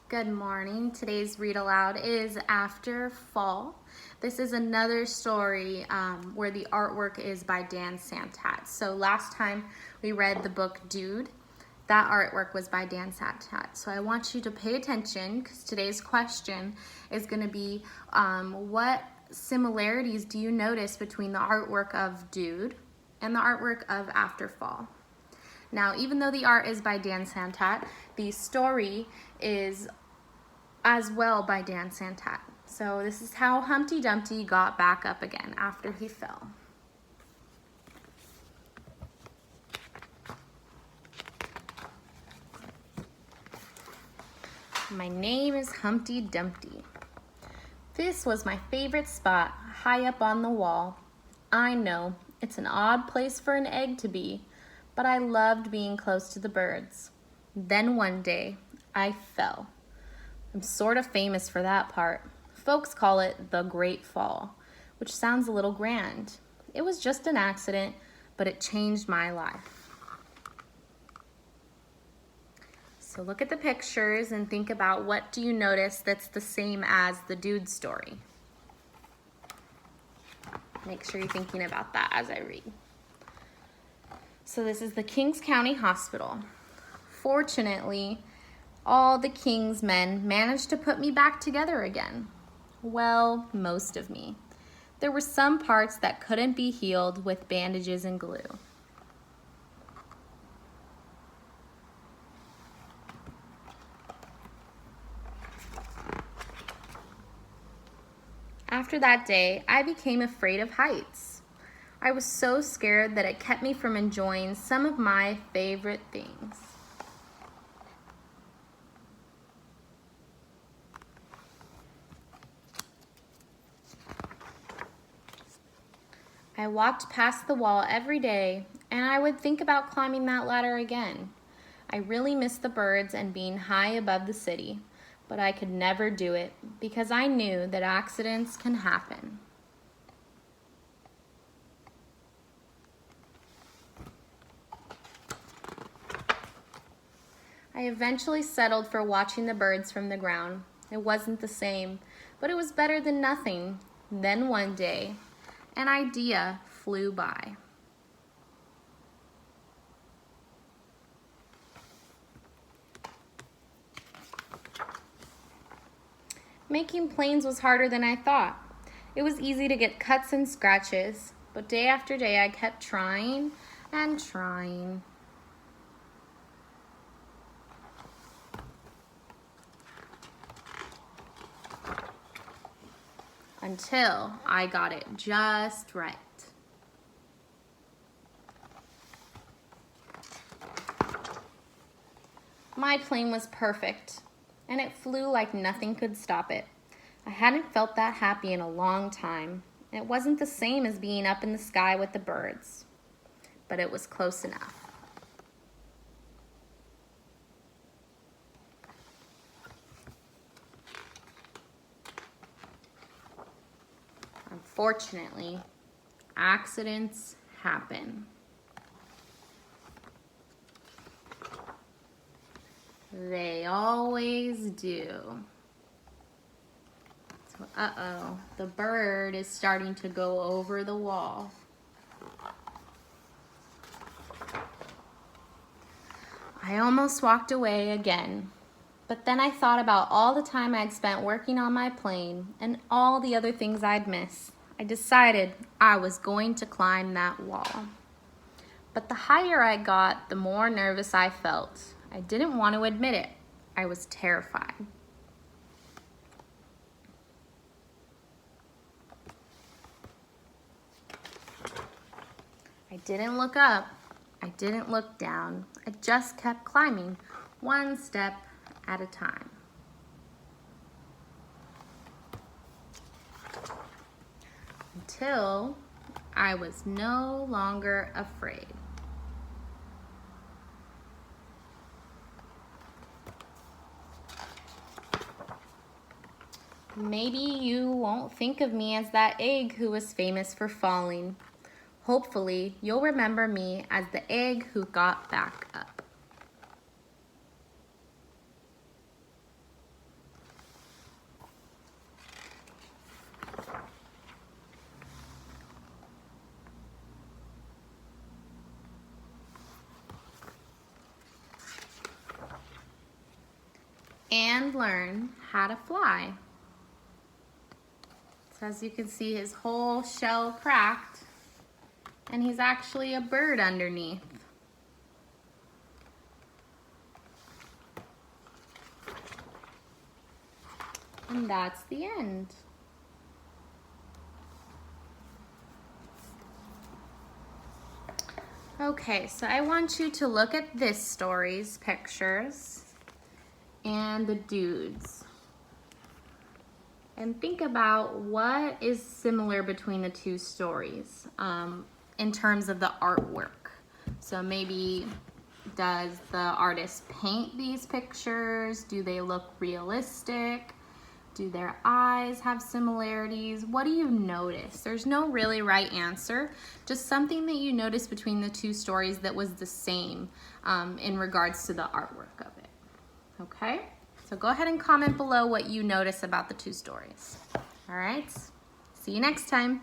Good morning. Today's read aloud is After Fall. This is another story where the artwork is by Dan Santat. So last time we read the book Dude. That artwork was by Dan Santat. So I want you to pay attention because today's question is going to be what similarities do you notice between the artwork of Dude and the artwork of After Fall? Now, even though the art is by Dan Santat, the story is as well by Dan Santat. So this is how Humpty Dumpty got back up again after he fell. My name is Humpty Dumpty. This was my favorite spot, high up on the wall. I know, it's an odd place for an egg to be, but I loved being close to the birds. Then one day, I fell. I'm sort of famous for that part. Folks call it the Great Fall, which sounds a little grand. It was just an accident, but it changed my life. So look at the pictures and think about what do you notice that's the same as the Dude story. Make sure you're thinking about that as I read. So this is the Kings County Hospital. Fortunately, all the King's men managed to put me back together again. Well, most of me. There were some parts that couldn't be healed with bandages and glue. After that day, I became afraid of heights. I was so scared that it kept me from enjoying some of my favorite things. I walked past the wall every day, and I would think about climbing that ladder again. I really missed the birds and being high above the city, but I could never do it because I knew that accidents can happen. I eventually settled for watching the birds from the ground. It wasn't the same, but it was better than nothing. Then one day, an idea flew by. Making planes was harder than I thought. It was easy to get cuts and scratches, but day after day I kept trying and trying. Until I got it just right. My plane was perfect, and it flew like nothing could stop it. I hadn't felt that happy in a long time. It wasn't the same as being up in the sky with the birds, but it was close enough. Unfortunately, accidents happen. They always do. So, the bird is starting to go over the wall. I almost walked away again, but then I thought about all the time I'd spent working on my plane and all the other things I'd miss. I decided I was going to climb that wall. But the higher I got, the more nervous I felt. I didn't want to admit it. I was terrified. I didn't look up. I didn't look down. I just kept climbing, one step at a time. Until I was no longer afraid. Maybe you won't think of me as that egg who was famous for falling. Hopefully, you'll remember me as the egg who got back up. and learn how to fly. So as you can see, his whole shell cracked, and he's actually a bird underneath. And that's the end. Okay, so I want you to look at this story's pictures and the dudes and think about what is similar between the two stories in terms of the artwork. So maybe, does the artist paint these pictures? Do they look realistic? Do their eyes have similarities? What do you notice? There's no really right answer, just something that you noticed between the two stories that was the same in regards to the artwork of it. Okay, so go ahead and comment below what you notice about the two stories. All right, see you next time.